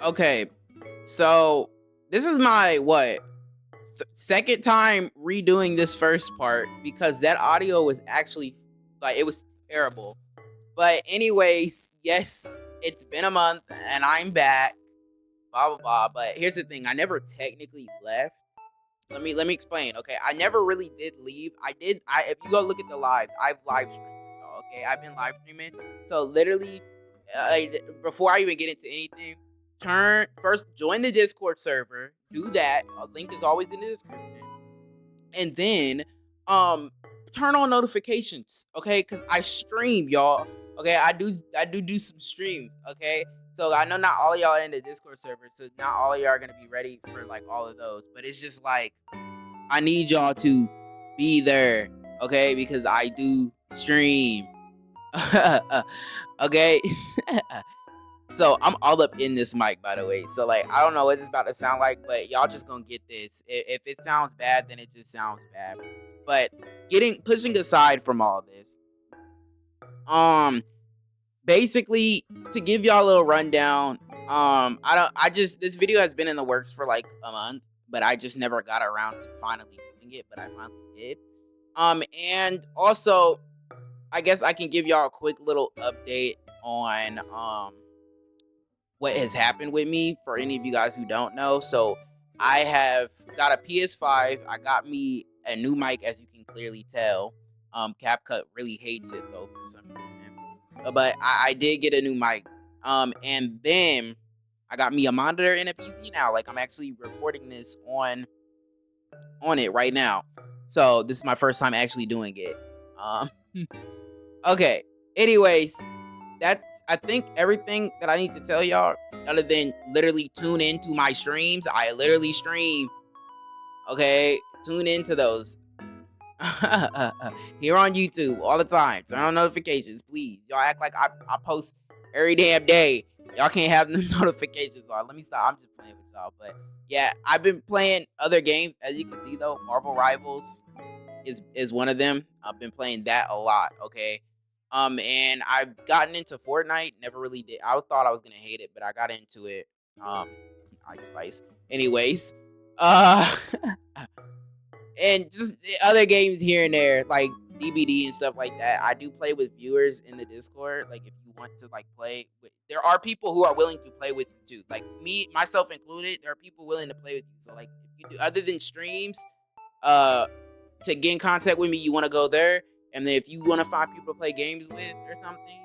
Okay, so this is my second time redoing this first part because that audio was actually like it was terrible. But anyways, yes, it's been a month and I'm back. Blah blah blah. But here's the thing: I never technically left. Let me explain. Okay, I never really did leave. I did. I If you go look at the lives, I've live streamed. Okay, I've been live streaming. So literally, before I even get into anything, join the Discord server. Do that. A link is always in the description. And then, um, turn on notifications. Okay, because I stream, y'all. Okay, I do some streams. Okay, so I know not all of y'all are in the Discord server, so not all of y'all are gonna be ready for like all of those. But it's just like I need y'all to be there, okay? Because I do stream. Okay. So I'm all up in this mic, by the way. So like I don't know what it's about to sound like, but y'all just gonna get this. If it sounds bad, then it just sounds bad. But pushing aside from all this, um, basically to give y'all a little rundown, I just this video has been in the works for like a month, but I just never got around to finally doing it, but I finally did. And also I guess I can give y'all a quick little update on what has happened with me for any of you guys who don't know. So I have got a PS5. I got me a new mic, as you can clearly tell. CapCut really hates it though for some reason. But I did get a new mic. And then I got me a monitor and a PC now. Like I'm actually recording this on it right now. So this is my first time actually doing it. Um, okay. Anyways, that's I think everything that I need to tell y'all. Other than literally tune into my streams, I literally stream. Okay, tune into those here on YouTube all the time. Turn on notifications, please. Y'all act like I post every damn day. Y'all can't have the notifications on. Let me stop. I'm just playing with y'all, but yeah, I've been playing other games. As you can see, though, Marvel Rivals is one of them. I've been playing that a lot. Okay, and I've gotten into Fortnite. Never really did. I thought I was gonna hate it, but I got into it. Ice Spice. Anyways, uh, and just other games here and there, like DBD and stuff like that. I do play with viewers in the Discord. Like if you want to like play with, there are people who are willing to play with you too. Like me, myself included, there are people willing to play with you. So like if you do other than streams, uh, to get in contact with me, you want to go there. And then if you want to find people to play games with or something,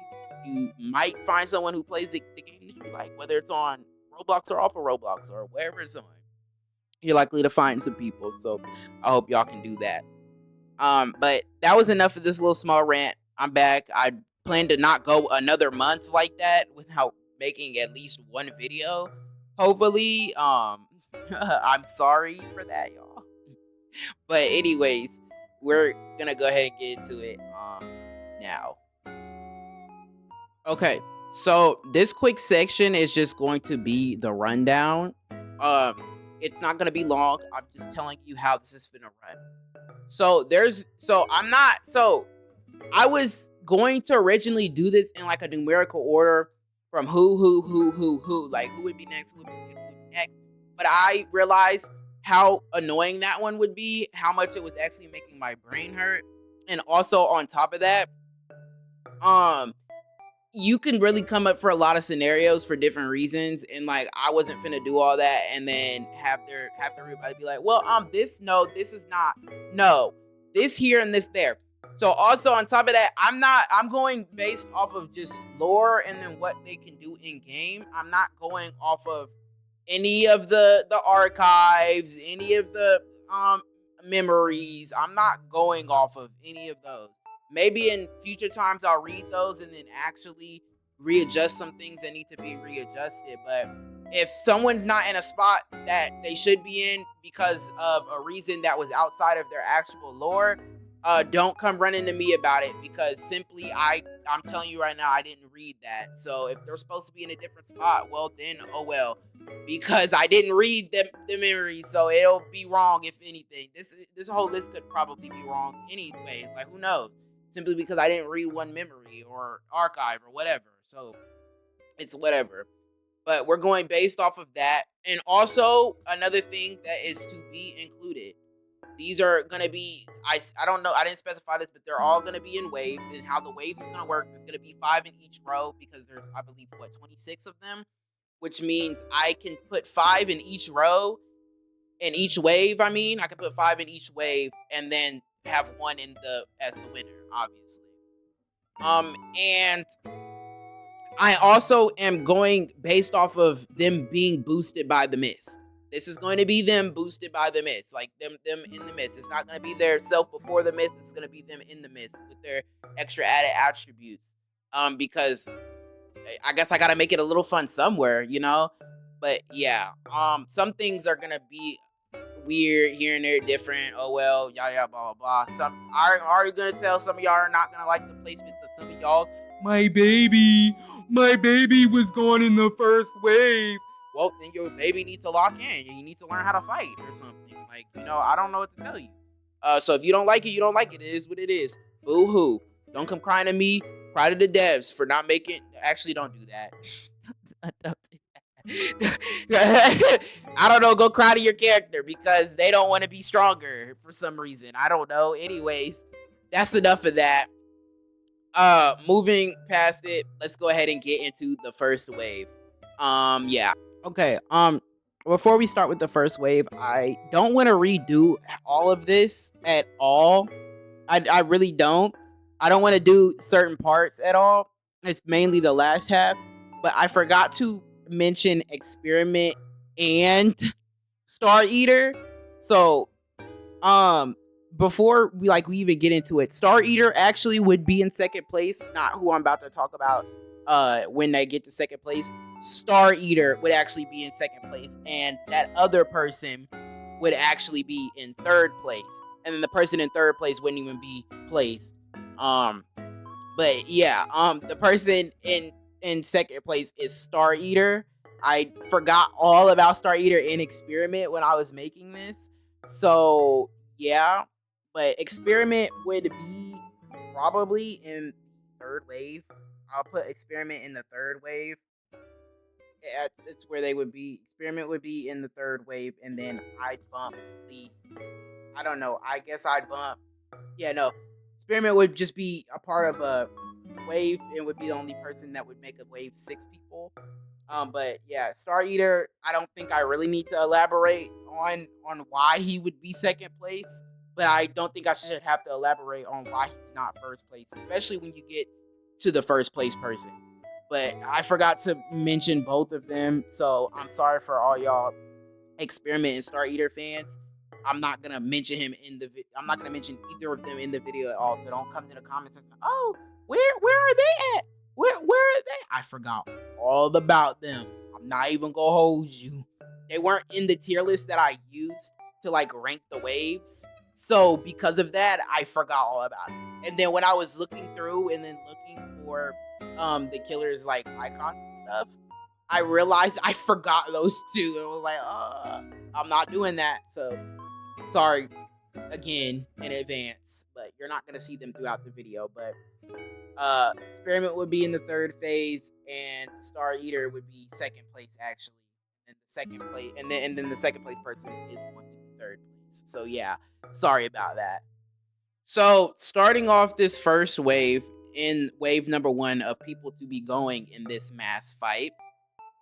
you might find someone who plays the game that you like, whether it's on Roblox or off of Roblox or wherever it's on. You're likely to find some people. So I hope y'all can do that. But that was enough of this little small rant. I'm back. I plan to not go another month like that without making at least one video. Hopefully, I'm sorry for that, y'all. But anyways, we're gonna go ahead and get into it now. Okay, so this quick section is just going to be the rundown. It's not gonna be long. I'm just telling you how this is gonna run. I was going to originally do this in like a numerical order from who, like who would be next, who would be next, who would be next. But I realized how annoying that one would be, how much it was actually making my brain hurt. And also on top of that, you can really come up for a lot of scenarios for different reasons, and like I wasn't finna do all that and then have everybody be like, well, this no, this is not, no, this here and this there. So also on top of that, I'm going based off of just lore and then what they can do in game. I'm not going off of any of the archives, any of the memories. I'm not going off of any of those. Maybe in future times I'll read those and then actually readjust some things that need to be readjusted. But if someone's not in a spot that they should be in because of a reason that was outside of their actual lore, don't come running to me about it, because simply I'm telling you right now, I didn't read that. So if they're supposed to be in a different spot, well then, oh well, because I didn't read the memories, so it'll be wrong. If anything, this whole list could probably be wrong anyways. Like who knows? Simply because I didn't read one memory or archive or whatever. So it's whatever. But we're going based off of that. And also another thing that is to be included. These are gonna be I don't know, I didn't specify this, but they're all gonna be in waves. And how the waves is gonna work, there's gonna be 5 in each row because there's, I believe, 26 of them, which means I can put 5 in each row, in each wave. I can put 5 in each wave and then have one in the as the winner, obviously. And I also am going based off of them being boosted by the mist. This is going to be them boosted by the mist, like them in the mist. It's not going to be their self before the mist. It's going to be them in the mist with their extra added attributes. Because I guess I got to make it a little fun somewhere, you know. But yeah, some things are gonna be weird here and there, different. Oh well, yada yada, blah blah blah. Some I'm already gonna tell some of y'all are not gonna like the placements of some of y'all. My baby was gone in the first wave. Well, then your baby needs to lock in. You need to learn how to fight or something. Like, I don't know what to tell you. So if you don't like it, you don't like it. It is what it is. Boo hoo. Don't come crying to me. Cry to the devs for not making. Actually, don't do that. Don't do that. I don't know. Go cry to your character because they don't want to be stronger for some reason. I don't know. Anyways, that's enough of that. Moving past it, let's go ahead and get into the first wave. Yeah. Okay. Before we start with the first wave, I don't want to redo all of this at all. I really don't. I don't want to do certain parts at all. It's mainly the last half, but I forgot to mention Experiment and Star Eater. So, before we even get into it, Star Eater actually would be in second place, not who I'm about to talk about when they get to second place. Star Eater would actually be in second place, and that other person would actually be in third place. And then the person in third place wouldn't even be placed. But yeah, the person in second place is Star Eater. I forgot all about Star Eater in Experiment when I was making this. So yeah, but Experiment would be probably in third wave. I'll put Experiment in the third wave. Yeah, it's where they would be. Experiment would be in the third wave, and then I'd bump the. I don't know. I guess I'd bump. Yeah, no. Experiment would just be a part of a wave and would be the only person that would make a wave 6 people. But yeah, Star Eater, I don't think I really need to elaborate on why he would be second place. But I don't think I should have to elaborate on why he's not first place, especially when you get to the first place person. But I forgot to mention both of them, so I'm sorry for all y'all Experiment and Star Eater fans. I'm not gonna mention him in the. I'm not gonna mention either of them in the video at all. So don't come to the comments and say, "Oh, where are they at? Where are they?" I forgot all about them. I'm not even gonna hold you. They weren't in the tier list that I used to rank the waves. So because of that, I forgot all about it. And then when I was looking through and then looking for the killers icons and stuff, I realized I forgot those two. It was like, I'm not doing that. So sorry again in advance, but you're not gonna see them throughout the video. But Experiment would be in the third phase, and Star Eater would be second place actually. And the second place, and then the second place person is going to be third place. So yeah, sorry about that. So starting off this first wave, in wave number 1 of people to be going in this mass fight,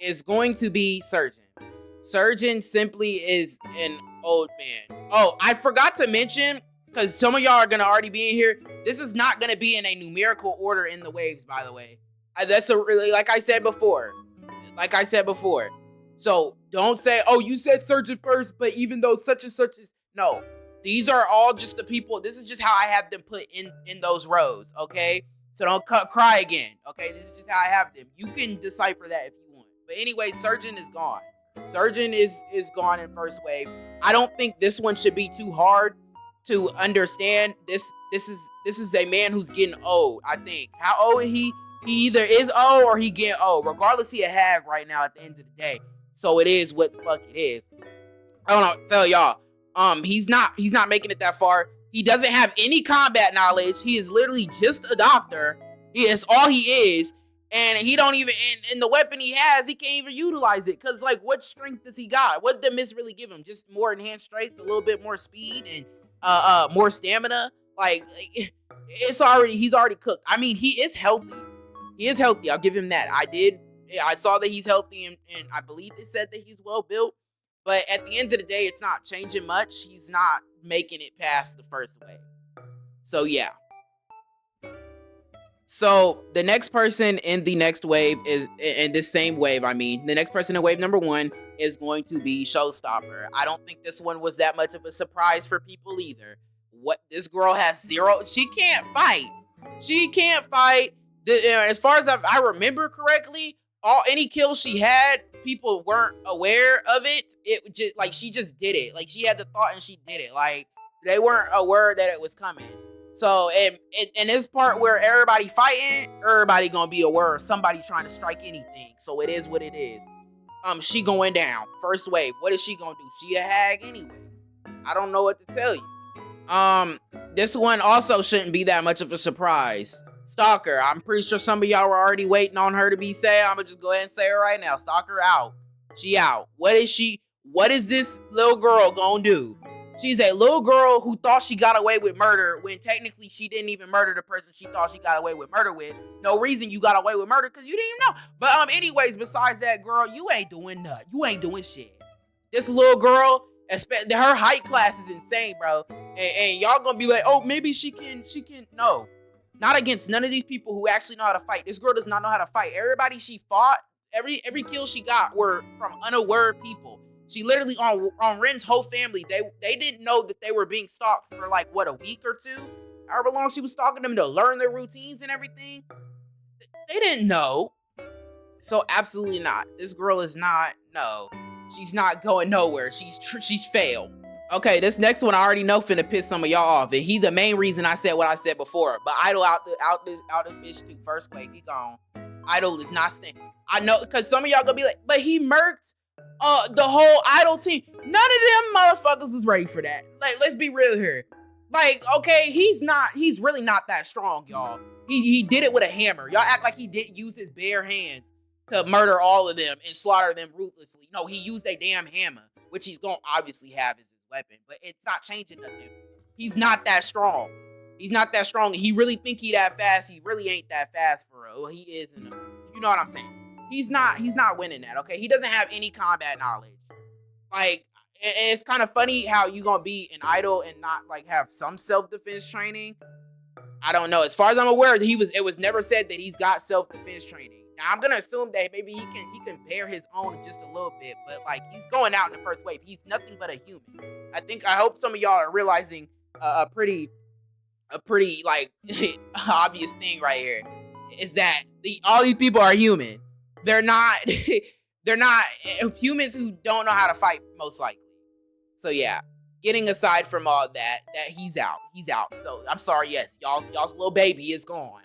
is going to be Surgeon. Surgeon simply is an old man. Oh, I forgot to mention, because some of y'all are gonna already be in here, this is not gonna be in a numerical order in the waves, by the way. That's a really, like I said before. So don't say, oh, you said Surgeon first, but even though such and such is, no. These are all just the people. This is just how I have them put in those rows, okay? So don't cry again, okay? This is just how I have them. You can decipher that if you want. But anyway, Surgeon is gone. Surgeon is gone in first wave. I don't think this one should be too hard to understand. This is a man who's getting old, I think. How old is he? He either is old or he getting old. Regardless, he a hag right now at the end of the day. So it is what the fuck it is. I don't know, tell y'all. He's not making it that far. He doesn't have any combat knowledge. He is literally just a doctor. He is all he is. And he don't even, and the weapon he has, he can't even utilize it. Because, like, what strength does he got? What did the Mist really give him? Just more enhanced strength, a little bit more speed, and more stamina? Like, he's already cooked. I mean, he is healthy. He is healthy. I'll give him that. I saw that he's healthy, and I believe they said that he's well built. But at the end of the day, it's not changing much. He's not making it past the first wave. So, yeah. So the next person in the next wave is in this same wave. I mean, the next person in wave number 1 is going to be Showstopper. I don't think this one was that much of a surprise for people either. What, this girl has 0. She can't fight. She can't fight. As far as I remember correctly, any kills she had, people weren't aware of it. It just like she just did it. Like she had the thought and she did it. Like they weren't aware that it was coming. So, in this part where everybody fighting, everybody gonna be aware of somebody trying to strike anything. So it is what it is. She going down. First wave. What is she gonna do? She a hag anyway. I don't know what to tell you. This one also shouldn't be that much of a surprise. Stalker. I'm pretty sure some of y'all were already waiting on her to be said. I'm gonna just go ahead and say it right now. Stalker out. She out. What is this little girl gonna do? She's a little girl who thought she got away with murder when technically she didn't even murder the person she thought she got away with murder with. No reason you got away with murder because you didn't even know. But anyways, besides that, girl, you ain't doing nothing. You ain't doing shit. This little girl, her height class is insane, bro. And y'all gonna be like, oh, maybe she can. No, not against none of these people who actually know how to fight. This girl does not know how to fight. Everybody she fought, every kill she got were from unaware people. She literally on Ren's whole family, they didn't know that they were being stalked for like what, a week or two, however long she was stalking them to learn their routines and everything. They didn't know. So absolutely not. This girl is not. No, she's not going nowhere. She's failed. Okay, this next one I already know finna piss some of y'all off, and he's the main reason I said what I said before. But Idol out the bitch too. First wave, he gone. Idol is not staying. I know, because some of y'all gonna be like, but he murked the whole Idol team. None of them motherfuckers was ready for that. Like, let's be real here. Like, okay, he's really not that strong, y'all. He did it with a hammer. Y'all act like he didn't use his bare hands to murder all of them and slaughter them ruthlessly. No, he used a damn hammer, which he's gonna obviously have as his weapon, but it's not changing nothing. He's not that strong. He's not that strong. He really think he that fast. He really ain't that fast for real. Well, he is, you know what I'm saying. He's not winning that, okay? He doesn't have any combat knowledge. Like, it's kind of funny how you gonna be an idol and not, like, have some self-defense training. I don't know. As far as I'm aware, it was never said that he's got self-defense training. Now, I'm gonna assume that maybe he can bear his own just a little bit, but, like, he's going out in the first wave. He's nothing but a human. I hope some of y'all are realizing a pretty, like, obvious thing right here. Is that all these people are human. They're not humans who don't know how to fight, most likely. So yeah, getting aside from all that he's out. So I'm sorry, yes, y'all's little baby is gone.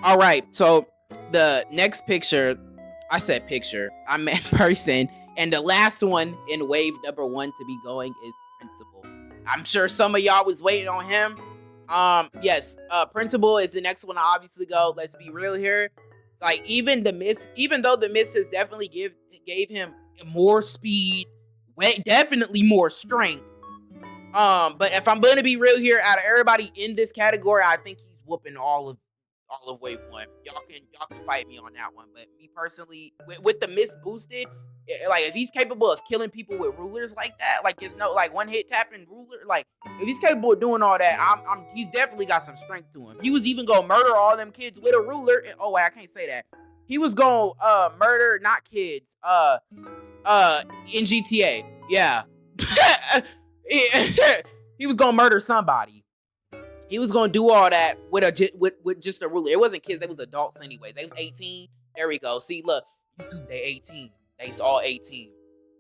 All right, so the next picture, I said picture, I meant person, and the last one in wave number 1 to be going is Principal. I'm sure some of y'all was waiting on him. Yes, Principal is the next one to obviously go. Let's be real here. Like, even though the Mist has definitely gave him more speed, definitely more strength. But if I'm gonna be real here, out of everybody in this category, I think he's whooping all of wave 1. Y'all can fight me on that one. But me personally, with the Mist boosted, like, if he's capable of killing people with rulers like that, like, it's no, like, one hit tapping ruler, like, if he's capable of doing all that, he's definitely got some strength to him. He was even gonna murder all them kids with a ruler. Oh wait, I can't say that. He was gonna murder, not kids, in GTA. Yeah. He was gonna murder somebody. He was gonna do all that with just a ruler. It wasn't kids, they was adults anyway. They was 18. There we go. See, look, YouTube, they 18. They's all 18.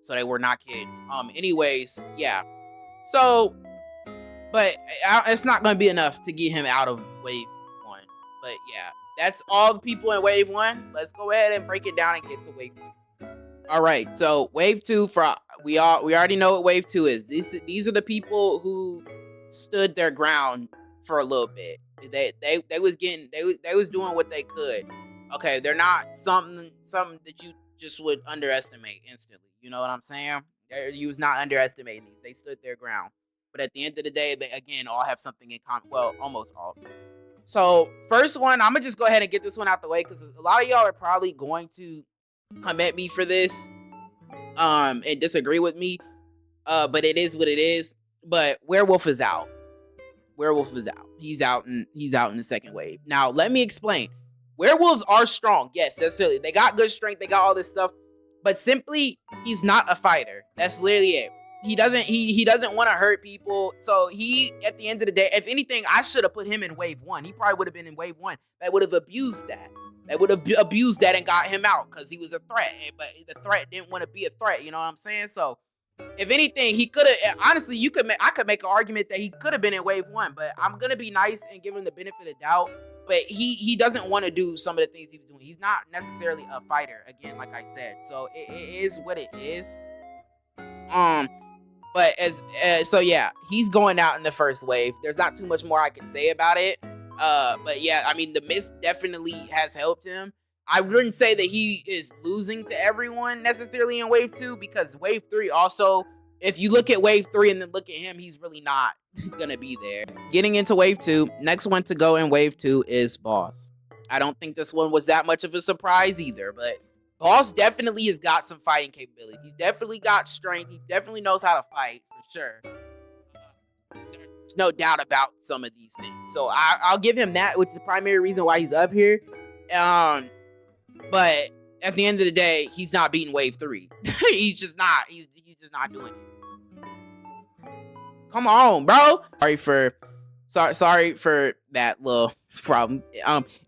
So they were not kids. Anyways, yeah. So, but it's not gonna be enough to get him out of wave 1. But yeah, that's all the people in wave 1. Let's go ahead and break it down and get to wave 2. All right, so wave 2, we already know what wave 2 is. These are the people who stood their ground for a little bit. They was doing what they could. Okay, they're not something that you just would underestimate instantly. You know what I'm saying? You was not underestimating these. They stood their ground. But at the end of the day, they again all have something in common. Well, almost all. So first one, I'm gonna just go ahead and get this one out the way because a lot of y'all are probably going to come at me for this, and disagree with me. But it is what it is. But Werewolf is out. Werewolf is out. He's out in the second wave. Now let me explain. Werewolves are strong. Yes, that's silly. They got good strength. They got all this stuff. But simply, he's not a fighter. That's literally it. He doesn't want to hurt people. So he, at the end of the day, if anything, I should have put him in wave 1. He probably would have been in wave 1. That would have abused that. That would have abused that and got him out because he was a threat. But the threat didn't want to be a threat. You know what I'm saying? So if anything, he could have. Honestly, I could make an argument that he could have been in wave 1. But I'm gonna be nice and give him the benefit of doubt. But he doesn't want to do some of the things he was doing. He's not necessarily a fighter. Again, like I said, so it is what it is. But so yeah, he's going out in the first wave. There's not too much more I can say about it. But yeah, I mean, the mist definitely has helped him. I wouldn't say that he is losing to everyone necessarily in wave 2 because wave 3 also, if you look at wave 3 and then look at him, he's really not gonna be there. Getting into wave 2, next one to go in wave 2 is Boss. I don't think this one was that much of a surprise either, but Boss definitely has got some fighting capabilities. He's definitely got strength. He definitely knows how to fight for sure. There's no doubt about some of these things. So I'll give him that, which is the primary reason why he's up here. But at the end of the day, he's not beating wave 3. He's just not. He's just not doing it. Come on, bro. Sorry for that little problem.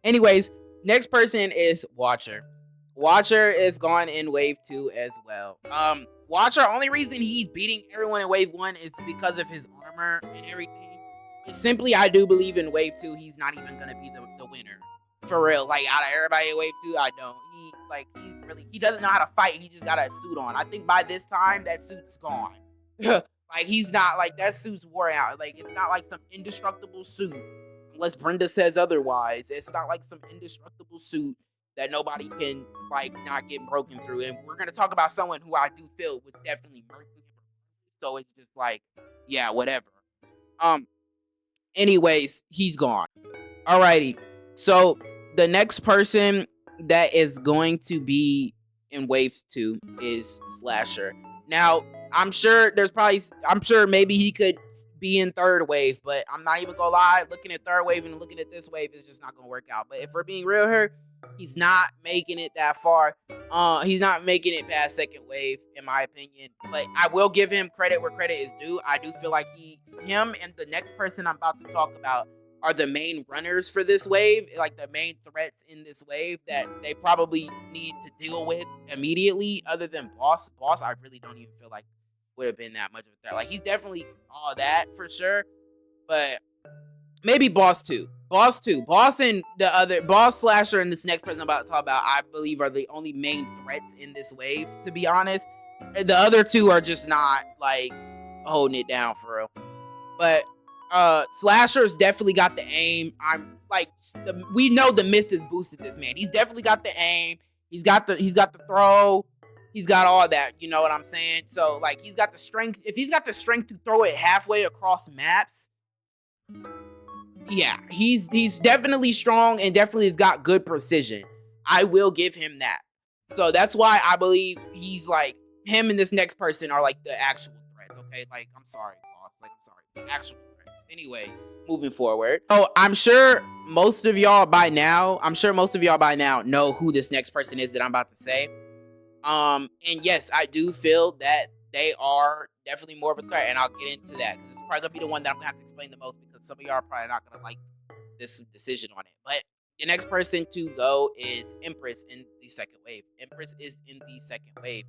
Anyways, next person is Watcher. Watcher is gone in wave 2 as well. Watcher, only reason he's beating everyone in wave 1 is because of his armor and everything. Simply, I do believe in wave 2, he's not even gonna be the winner. For real, like out of everybody in wave 2, I don't. He doesn't know how to fight. He just got a suit on. I think by this time that suit's gone. Like he's not like that suit's wore out. Like it's not like some indestructible suit. Unless Brenda says otherwise, it's not like some indestructible suit that nobody can like not get broken through. And we're gonna talk about someone who I do feel was definitely murking him. So it's just like, yeah, whatever. Anyways, he's gone. Alrighty. So the next person that is going to be in wave 2 is Slasher. Now, I'm sure maybe he could be in third wave, but I'm not even gonna lie, looking at third wave and looking at this wave is just not gonna work out. But if we're being real here, he's not making it that far. He's not making it past second wave, in my opinion. But I will give him credit where credit is due. I do feel like him and the next person I'm about to talk about are the main runners for this wave, like the main threats in this wave that they probably need to deal with immediately. Other than Boss, I really don't even feel like would have been that much of a threat. Like he's definitely all that for sure, but maybe Boss 2. Boss and the other Boss, Slasher, and this next person I'm about to talk about, I believe are the only main threats in this wave, to be honest. The other two are just not like holding it down for real. But Slasher's definitely got the aim. We know the mist has boosted this man. He's definitely got the aim. He's got the throw. He's got all that. You know what I'm saying? So like he's got the strength. If he's got the strength to throw it halfway across maps, yeah, he's definitely strong and definitely has got good precision. I will give him that. So that's why I believe he's like him and this next person are like the actual threats. Okay, like I'm sorry, Boss. Like I'm sorry, the actual threats. Anyways, moving forward. Oh, I'm sure most of y'all by now know who this next person is that I'm about to say. And yes, I do feel that they are definitely more of a threat, and I'll get into that because it's probably gonna be the one that I'm gonna have to explain the most because some of y'all are probably not gonna like this decision on it. But the next person to go is Empress in the second wave. Empress is in the second wave.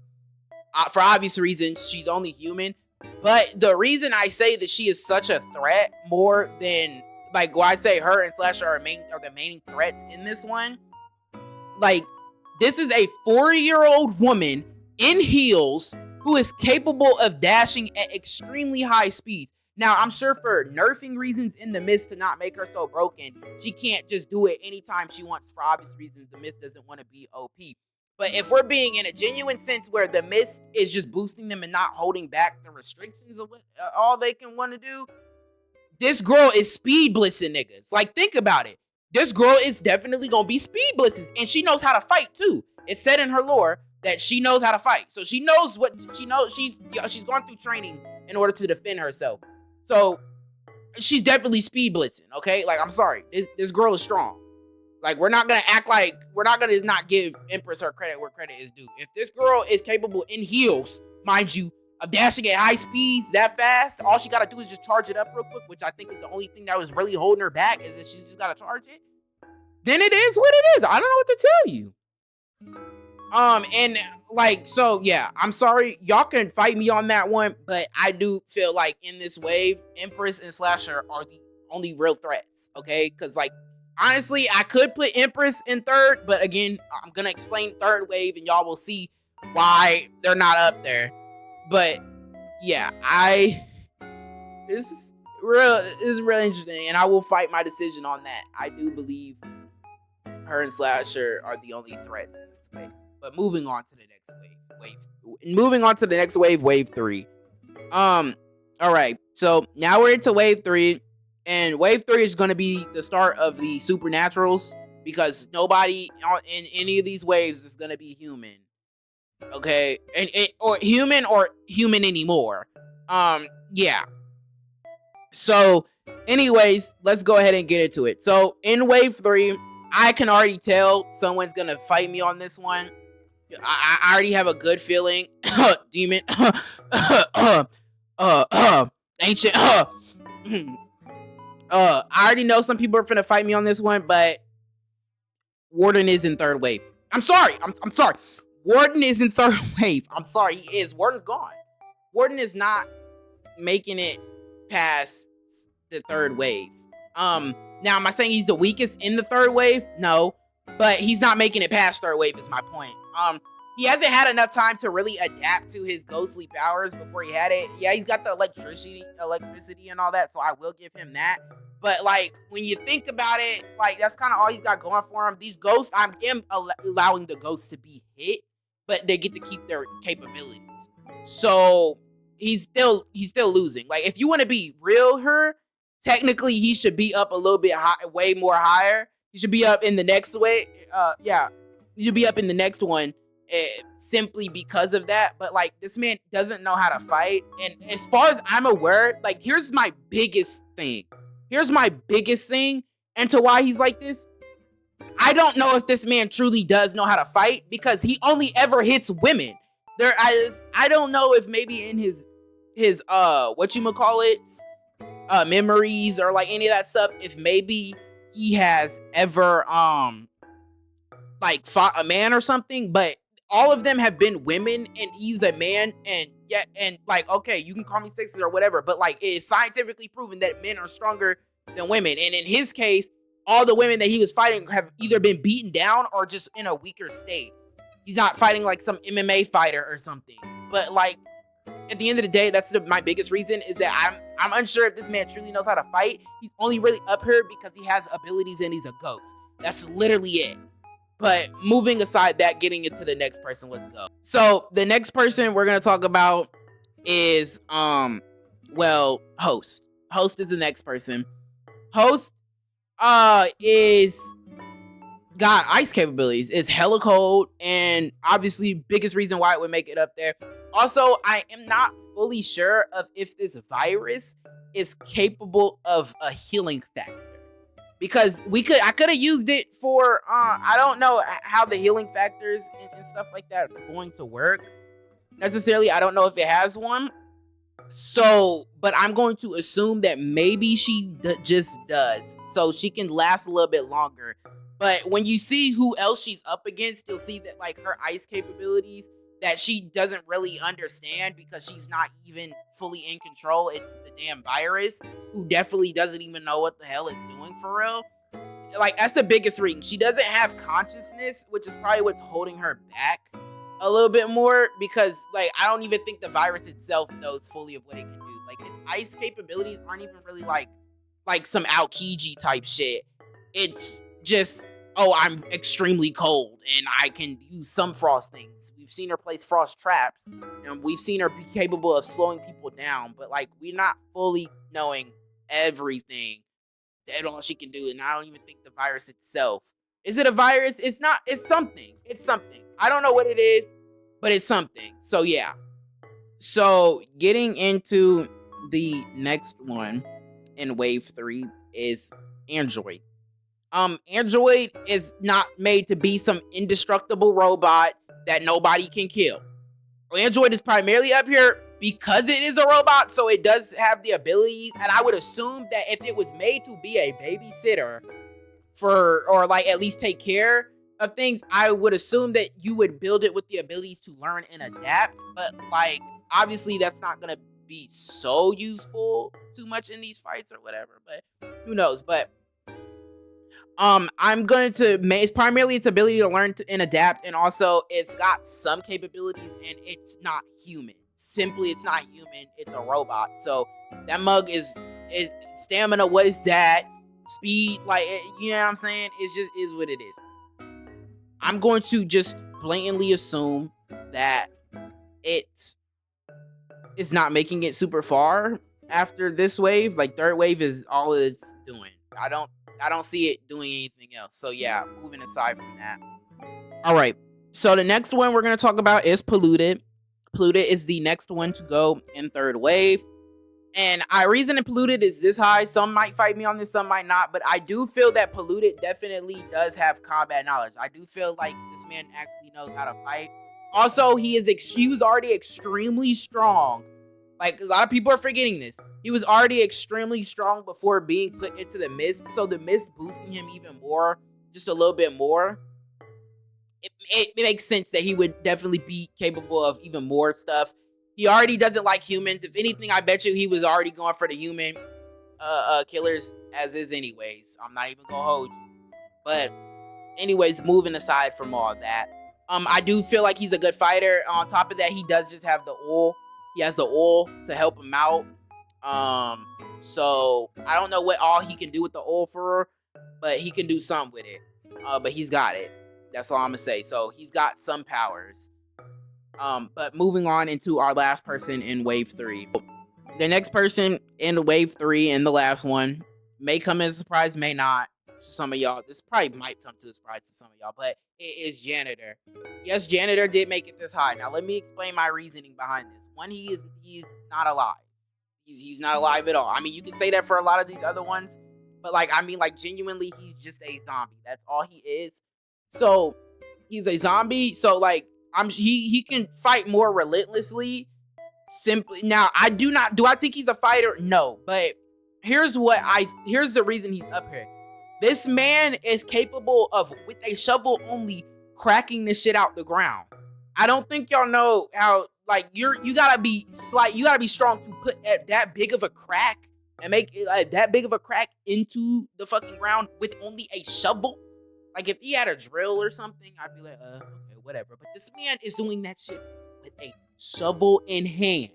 For obvious reasons, she's only human. But the reason I say that she is such a threat, more than like why I say her and Slasher are the main threats in this one. Like, this is a 4-year-old woman in heels who is capable of dashing at extremely high speeds. Now, I'm sure for nerfing reasons in the Mist to not make her so broken, she can't just do it anytime she wants for obvious reasons. The Mist doesn't want to be OP. But if we're being in a genuine sense where the Mist is just boosting them and not holding back the restrictions of what all they can want to do, this girl is speed blitzing niggas. Like, think about it. This girl is definitely gonna be speed blitzes, and she knows how to fight too. It's said in her lore that she knows how to fight, so she knows what she knows. She's gone through training in order to defend herself. So she's definitely speed blitzing. Okay, like I'm sorry, this girl is strong. Like we're not gonna not give Empress her credit where credit is due. If this girl is capable in heels, mind you, of dashing at high speeds that fast, all she gotta do is just charge it up real quick, which I think is the only thing that was really holding her back, is that she just gotta charge it. Then it is what it is. I don't know what to tell you. And like, so yeah, I'm sorry, y'all can fight me on that one, but I do feel like in this wave, Empress and Slasher are the only real threats. Okay, because like honestly, I could put Empress in third, but again, I'm gonna explain third wave, and y'all will see why they're not up there. But yeah, this is really interesting, and I will fight my decision on that. I do believe her and Slasher are the only threats in this wave. But moving on to the next wave, wave 3. All right, so now we're into wave 3, and wave 3 is going to be the start of the supernaturals, because nobody in any of these waves is going to be human. Okay, or human anymore. Yeah. So, anyways, let's go ahead and get into it. So, in wave 3, I can already tell someone's gonna fight me on this one. I already have a good feeling. Demon. Ancient. I already know some people are gonna fight me on this one, but Warden is in third wave. I'm sorry. I'm sorry. Warden is in third wave. I'm sorry, he is. Warden's gone. Warden is not making it past the third wave. Now, am I saying he's the weakest in the third wave? No, but he's not making it past third wave is my point. He hasn't had enough time to really adapt to his ghostly powers before he had it. Yeah, he's got the electricity and all that, so I will give him that. But like, when you think about it, like that's kind of all he's got going for him. These ghosts, I am allowing the ghosts to be hit, but they get to keep their capabilities. So he's still losing. Like, if you want to be real here, technically he should be up a little bit way more higher. He should be up in the next way. He should be up in the next one simply because of that. But like, this man doesn't know how to fight. And as far as I'm aware, like, here's my biggest thing. And to why he's like this. I don't know if this man truly does know how to fight, because he only ever hits women. I don't know if maybe in his memories or like any of that stuff, if maybe he has ever like fought a man or something, but all of them have been women and he's a man. And yeah, and like, okay, you can call me sexist or whatever, but like, it is scientifically proven that men are stronger than women. And in his case, all the women that he was fighting have either been beaten down or just in a weaker state. He's not fighting like some MMA fighter or something. But like, at the end of the day, that's my biggest reason, is that I'm unsure if this man truly knows how to fight. He's only really up here because he has abilities and he's a ghost. That's literally it. But moving aside that, getting into the next person, let's go. So the next person we're gonna talk about is Host. Host is the next person. Host is got ice capabilities, is hella cold, and obviously biggest reason why it would make it up there. Also, I am not fully sure of if this virus is capable of a healing factor, because I could have used it for I don't know how the healing factors and stuff like that is going to work necessarily. I don't know if it has one. So, but I'm going to assume that maybe she just does, so she can last a little bit longer. But when you see who else she's up against, you'll see that like her ice capabilities that she doesn't really understand, because she's not even fully in control. It's the damn virus, who definitely doesn't even know what the hell it's doing for real. Like, that's the biggest reason. She doesn't have consciousness, which is probably what's holding her back a little bit more, because like, I don't even think the virus itself knows fully of what it can do. Like, its ice capabilities aren't even really like some Aokiji type shit. It's just, oh, I'm extremely cold and I can use some frost things. We've seen her place frost traps and we've seen her be capable of slowing people down, but like we're not fully knowing everything that all she can do. And I don't even think the virus itself. Is it a virus? It's not. It's something. It's something. I don't know what it is, but it's something. So yeah. So getting into the next one in wave 3 is Android. Android is not made to be some indestructible robot that nobody can kill. Android is primarily up here because it is a robot, so it does have the abilities, and I would assume that if it was made to be a babysitter or like at least take care of things, I would assume that you would build it with the abilities to learn and adapt, but like obviously that's not gonna be so useful too much in these fights or whatever, but who knows. But I'm going to it's primarily its ability to learn and adapt, and also it's got some capabilities, and it's not human. Simply, it's not human. It's a robot. So that mug is stamina. What is that? Speed, like, you know what I'm saying? It just is what it is. I'm going to just blatantly assume that it's not making it super far after this wave. Like third wave is all it's doing. I don't see it doing anything else. So yeah, moving aside from that. All right. So the next one we're going to talk about is Polluted. Polluted is the next one to go in third wave. And reason Polluted is this high. Some might fight me on this, some might not. But I do feel that Polluted definitely does have combat knowledge. I do feel like this man actually knows how to fight. Also, he was already extremely strong. Like, a lot of people are forgetting this. He was already extremely strong before being put into the mist. So the mist boosting him even more, just a little bit more. It makes sense that he would definitely be capable of even more stuff. He already doesn't like humans. If anything, I bet you he was already going for the human killers as is anyways. I'm not even gonna hold you. But anyways, moving aside from all that, I do feel like he's a good fighter. On top of that, he does just have the oil. He has the oil to help him out. So I don't know what all he can do with the oil for, but he can do something with it. But he's got it. That's all I'm gonna say. So he's got some powers. But moving on into our last person in wave 3. The next person in wave 3 and the last one may come as a surprise, may not to some of y'all. This probably might come to a surprise to some of y'all, but it is Janitor. Yes, Janitor did make it this high. Now let me explain my reasoning behind this. One, he's not alive. He's not alive at all. I mean, you can say that for a lot of these other ones, but like, I mean, like, genuinely, he's just a zombie. That's all he is. So he's a zombie. So like, he can fight more relentlessly. Simply, now do I think he's a fighter? No, but here's the reason he's up here. This man is capable of, with a shovel only, cracking this shit out the ground. I don't think y'all know how, like, you gotta be strong to put that big of a crack and make that big of a crack into the fucking ground with only a shovel. Like, if he had a drill or something, I'd be like, okay, whatever. But this man is doing that shit with a shovel in hand.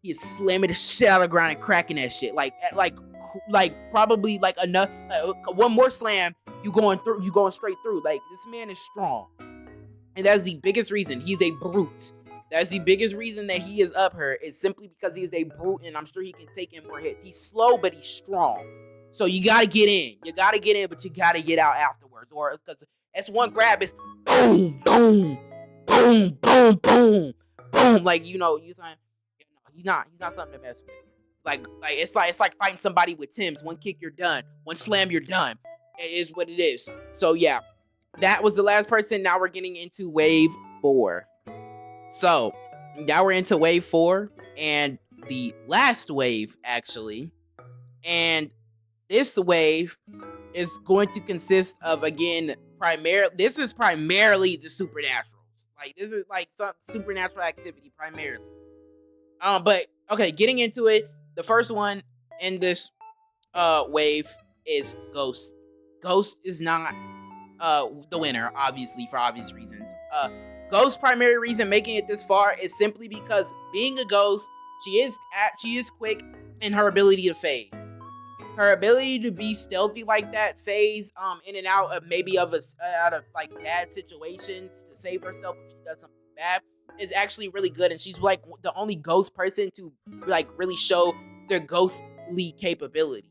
He is slamming the shit out of the ground and cracking that shit. Like probably like enough. One more slam, you going straight through. Like, this man is strong, and that's the biggest reason he's a brute. That's the biggest reason that he is up here, is simply because he is a brute, and I'm sure he can take in more hits. He's slow, but he's strong. So you gotta get in. You gotta get in, but you gotta get out afterwards. Or because S1 grab is boom, boom, boom, boom, boom, boom. Like, you saying, he's not something to mess with. Like it's like fighting somebody with Tim's. One kick, you're done. One slam, you're done. It is what it is. So yeah, that was the last person. Now we're getting into wave 4. So now we're into wave 4 and the last wave, actually. And this wave is going to consist of, again, this is primarily the supernaturals. Like, this is like some supernatural activity primarily. But okay, getting into it, the first one in this wave is Ghost. Ghost is not the winner, obviously, for obvious reasons. Ghost's primary reason making it this far is simply because being a ghost, she is quick, and her ability to phase. Her ability to be stealthy like that, phase in and out of maybe out of like bad situations to save herself if she does something bad, is actually really good. And she's like the only ghost person to like really show their ghostly capabilities.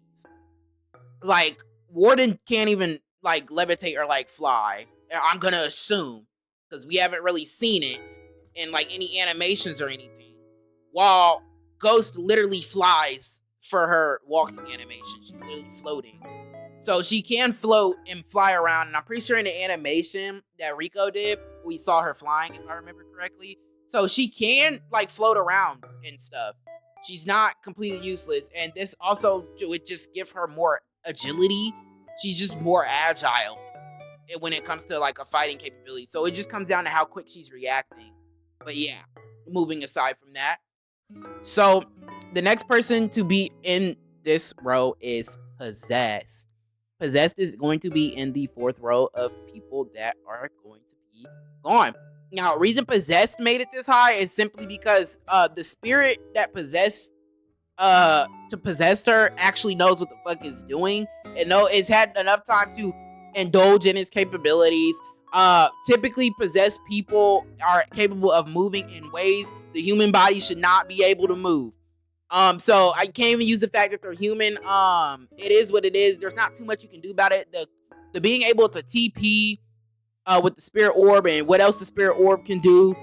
Like Warden can't even like levitate or like fly. I'm gonna assume, because we haven't really seen it in like any animations or anything. While Ghost literally flies for her walking animation. She's literally floating. So she can float and fly around. And I'm pretty sure in the animation that Rico did, we saw her flying, if I remember correctly. So she can like float around and stuff. She's not completely useless. And this also would just give her more agility. She's just more agile when it comes to like a fighting capability. So it just comes down to how quick she's reacting. But yeah, moving aside from that. So the next person to be in this row is Possessed. Possessed is going to be in the 4th row of people that are going to be gone. Now, reason Possessed made it this high is simply because the spirit that possessed her actually knows what the fuck it's doing, and it's had enough time to indulge in its capabilities. Typically possessed people are capable of moving in ways the human body should not be able to move. So I can't even use the fact that they're human. It is what it is. There's not too much you can do about it. The being able to TP with the spirit orb and what else the spirit orb can do.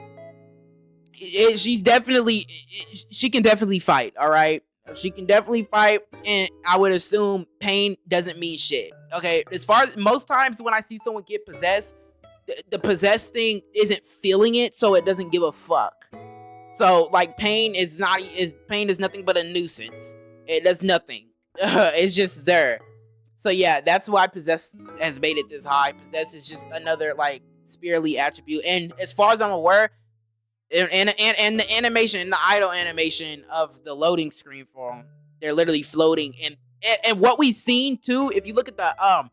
She can definitely fight. All right, she can definitely fight, and I would assume pain doesn't mean shit. Okay, as far as most times when I see someone get possessed, the possessed thing isn't feeling it, so it doesn't give a fuck. So like pain is nothing but a nuisance. It does nothing. It's just there. So yeah, that's why Possessed has made it this high. Possessed is just another like spiritly attribute. And as far as I'm aware, and the animation, the idle animation of the loading screen for them, they're literally floating. And what we've seen too, if you look at the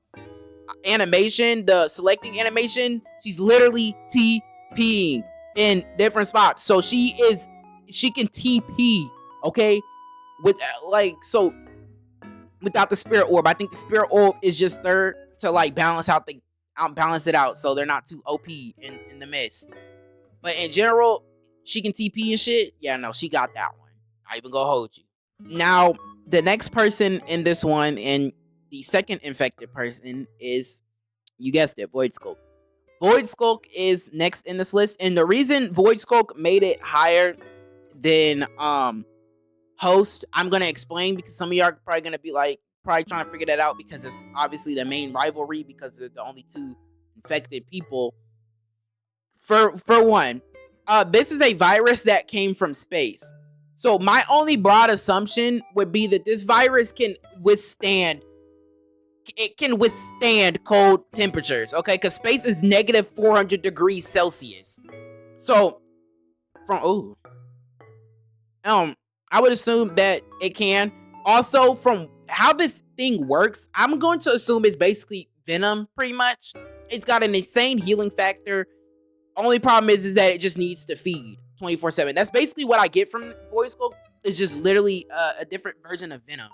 animation, the selecting animation, she's literally TPing in different spots. So she can TP, okay, with so without the spirit orb. I think the spirit orb is just there to like balance it out, so they're not too OP in the midst. But in general, she can TP and shit. Yeah, no, she got that one. I even gonna hold you. Now, the next person in this one, and the second infected person, is, you guessed it, Void Skulk. Void Skulk is next in this list, and the reason Void Skulk made it higher than Host, I'm gonna explain, because some of y'all are probably gonna be like trying to figure that out, because it's obviously the main rivalry, because they're the only 2 infected people. For one, this is a virus that came from space. So my only broad assumption would be that this virus can withstand cold temperatures, okay? Because space is negative 400 degrees Celsius. So, I would assume that it can. Also, from how this thing works, I'm going to assume it's basically venom, pretty much. It's got an insane healing factor. Only problem is that it just needs to feed 24/7. That's basically what I get from Void Skulk. It's just literally a different version of venom.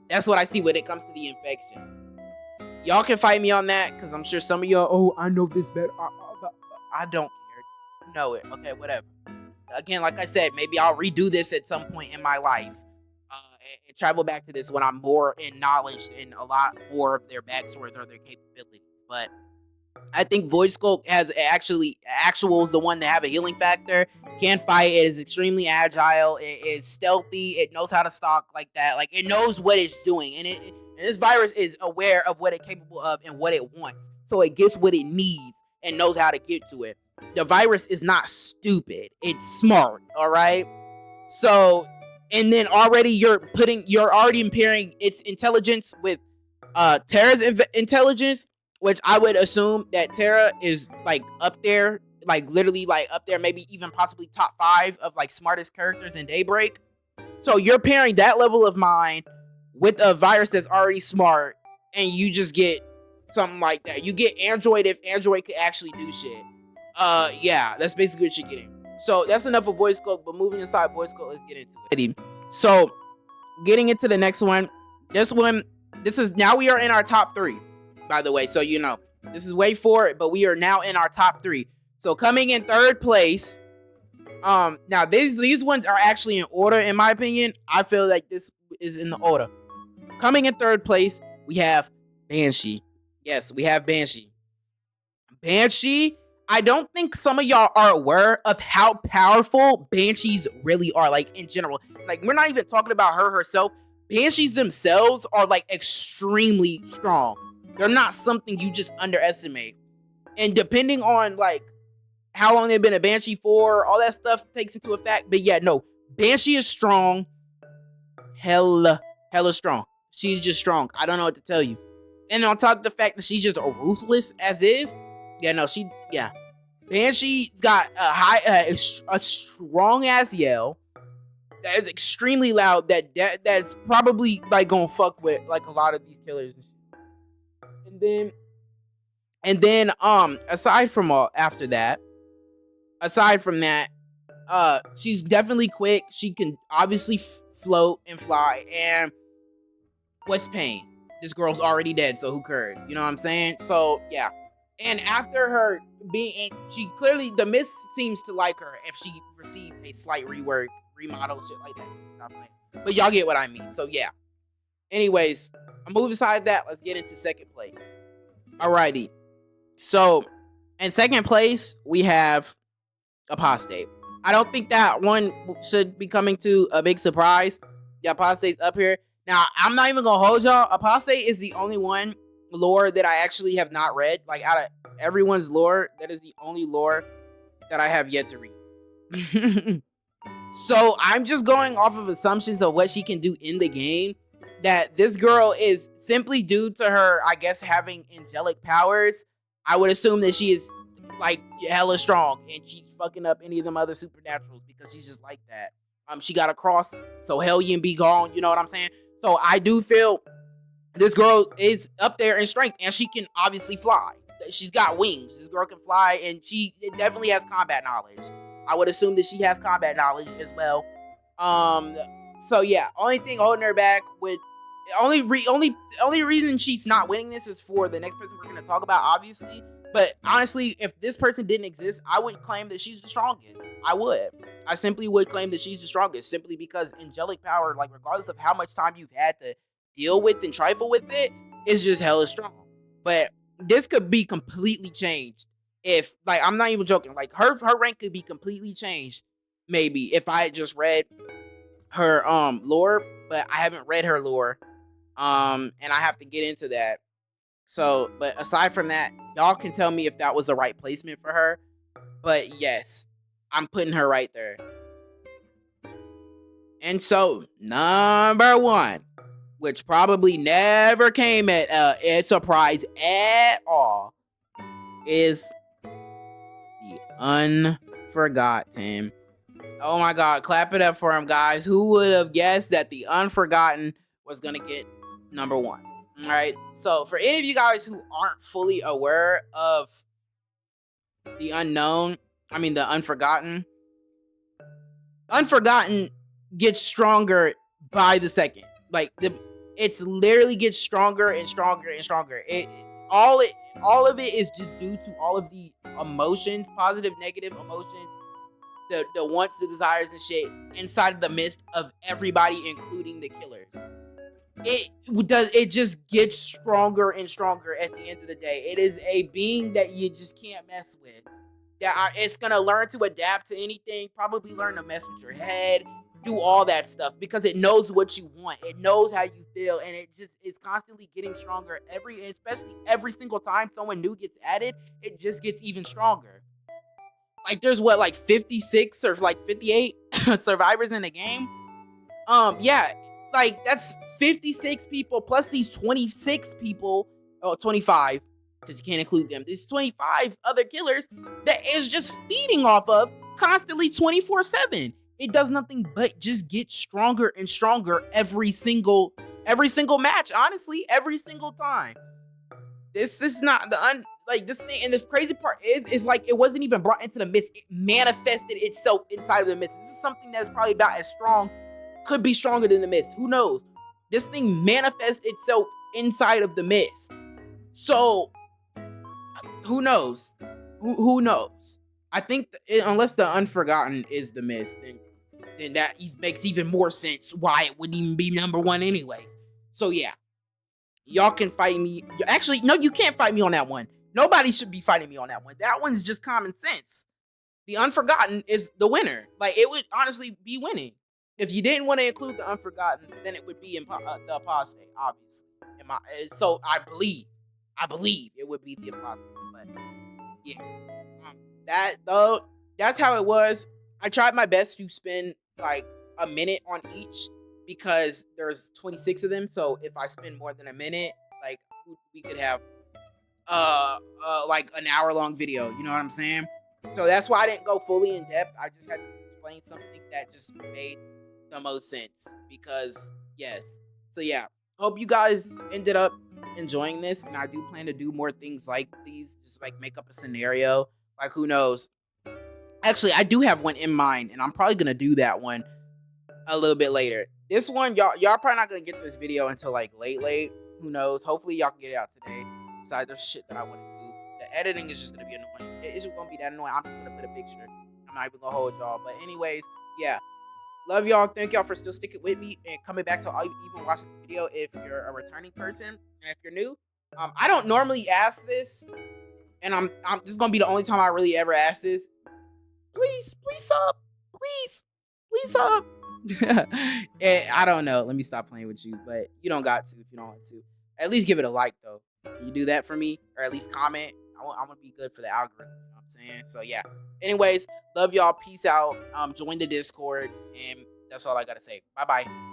That's what I see when it comes to the infection. Y'all can fight me on that, because I'm sure some of y'all, I know this better. I don't care. You know it. Okay, whatever. Again, like I said, maybe I'll redo this at some point in my life. And travel back to this when I'm more in knowledge and a lot more of their backstories or their capabilities. But I think Void Skulk has actual is the one to have a healing factor. Can fight. It is extremely agile. It is stealthy. It knows how to stalk like that. Like, it knows what it's doing. And this virus is aware of what it's capable of and what it wants. So it gets what it needs and knows how to get to it. The virus is not stupid. It's smart. All right. So, and then already you're already impairing its intelligence with Terra's intelligence, which I would assume that Terra is like up there, like literally like up there, maybe even possibly top 5 of like smartest characters in Daybreak. So you're pairing that level of mind with a virus that's already smart, and you just get something like that. You get Android if Android could actually do shit. Yeah, that's basically what you're getting. So that's enough of Void Skulk, but moving inside Void Skulk, let's get into it. So getting into the next one. This is now we are in our top 3, by the way. So you know, this is way forward, but we are now in our top 3. So coming in 3rd place. Now these ones are actually in order, in my opinion. I feel like this is in the order. Coming in 3rd place, we have Banshee. Yes, we have Banshee. Banshee, I don't think some of y'all are aware of how powerful Banshees really are, like, in general. Like, we're not even talking about her herself. Banshees themselves are, like, extremely strong. They're not something you just underestimate. And depending on, like, how long they've been a Banshee for, all that stuff takes into effect. But yeah, no, Banshee is strong. Hella strong. She's just strong. I don't know what to tell you. And on top of the fact that she's just ruthless as is, Banshee got a strong ass yell that is extremely loud. That's probably like gonna fuck with like a lot of these killers and shit. And then aside from that, she's definitely quick. She can obviously float and fly. And what's pain? This girl's already dead, so who cares? You know what I'm saying? So yeah. And after her being, she clearly, the Mist seems to like her if she received a slight rework, remodel, shit like that. But y'all get what I mean. So yeah. Anyways, I'm moving aside that. Let's get into 2nd place. Alrighty. So in 2nd place, we have Apostate. I don't think that one should be coming to a big surprise. Yeah, Apostate's up here. Now, I'm not even gonna hold y'all. Apostate is the only one lore that I actually have not read. Like, out of everyone's lore, that is the only lore that I have yet to read. So I'm just going off of assumptions of what she can do in the game. That this girl is simply due to her, I guess, having angelic powers. I would assume that she is like hella strong and she's fucking up any of them other supernaturals because she's just like that. She got a cross, so Hellion be gone. You know what I'm saying? So I do feel this girl is up there in strength, and she can obviously fly. She's got wings. This girl can fly, and she definitely has combat knowledge. I would assume that she has combat knowledge as well. So yeah, only thing holding her back would only reason she's not winning this is for the next person we're gonna talk about, obviously. But honestly, if this person didn't exist, I would claim that she's the strongest. I simply would claim that she's the strongest, simply because angelic power, like, regardless of how much time you've had to deal with and trifle with it, is just hella strong. But this could be completely changed if, like, I'm not even joking. Like, her rank could be completely changed, maybe, if I had just read her lore. But I haven't read her lore, and I have to get into that. So, but aside from that, y'all can tell me if that was the right placement for her. But yes, I'm putting her right there. And so, number 1, which probably never came at a surprise at all, is the Unforgotten. Oh my god, clap it up for him, guys. Who would have guessed that the Unforgotten was gonna get number 1? Alright, so for any of you guys who aren't fully aware of the Unforgotten gets stronger by the second. Like, it's literally gets stronger and stronger and stronger. All of it is just due to all of the emotions, positive, negative emotions, the wants, the desires and shit inside of the Mist of everybody, including the killers. It just gets stronger and stronger at the end of the day. It is a being that you just can't mess with. It's gonna learn to adapt to anything, probably learn to mess with your head, do all that stuff, because it knows what you want. It knows how you feel, and it just is constantly getting stronger. Especially every single time someone new gets added, it just gets even stronger. Like, there's 56 or 58 survivors in the game. Yeah, like, that's 56 people plus these 26 people, 25, because you can't include them. These 25 other killers that is just feeding off of constantly 24/7. It does nothing but just get stronger and stronger every single match. Honestly, every single time. This is not this thing, and the crazy part is like, it wasn't even brought into the Mist. It manifested itself inside of the Mist. This is something that's probably about as strong could be stronger than the mist. Who knows? This thing manifests itself inside of the mist. So who knows? Who knows? I think unless the Unforgotten is the mist, then that makes even more sense why it wouldn't even be number one anyways. So yeah, y'all can fight me. Actually, no, you can't fight me on that one. Nobody should be fighting me on that one. That one's just common sense. The Unforgotten is the winner. Like, it would honestly be winning. If you didn't want to include the Unforgotten, then it would be the Apostate, obviously. So I believe it would be the Apostate. But yeah, that's how it was. I tried my best to spend like a minute on each because there's 26 of them. So if I spend more than a minute, like we could have like an hour-long video. You know what I'm saying? So that's why I didn't go fully in depth. I just had to explain something that just made the most sense. Because yes. So yeah. Hope you guys ended up enjoying this, and I do plan to do more things like these. Just like make up a scenario. Like, who knows? Actually, I do have one in mind, and I'm probably gonna do that one a little bit later. This one, y'all probably not gonna get this video until like late. Who knows? Hopefully, y'all can get it out today. Besides, there's shit that I want to do. The editing is just gonna be annoying. It's just gonna be that annoying. I'm just gonna put a picture. I'm not even gonna hold y'all. But anyways, yeah. Love y'all. Thank y'all for still sticking with me and coming back to even watching the video if you're a returning person. And if you're new, I don't normally ask this, and this is gonna be the only time I really ever ask this. Please sub. Please sub. I don't know. Let me stop playing with you, but you don't got to if you don't want to. At least give it a like though. Can you do that for me? Or at least comment. I want to be good for the algorithm. You know what I'm saying? So yeah. Anyways, love y'all. Peace out. Join the Discord, and that's all I gotta say. Bye bye.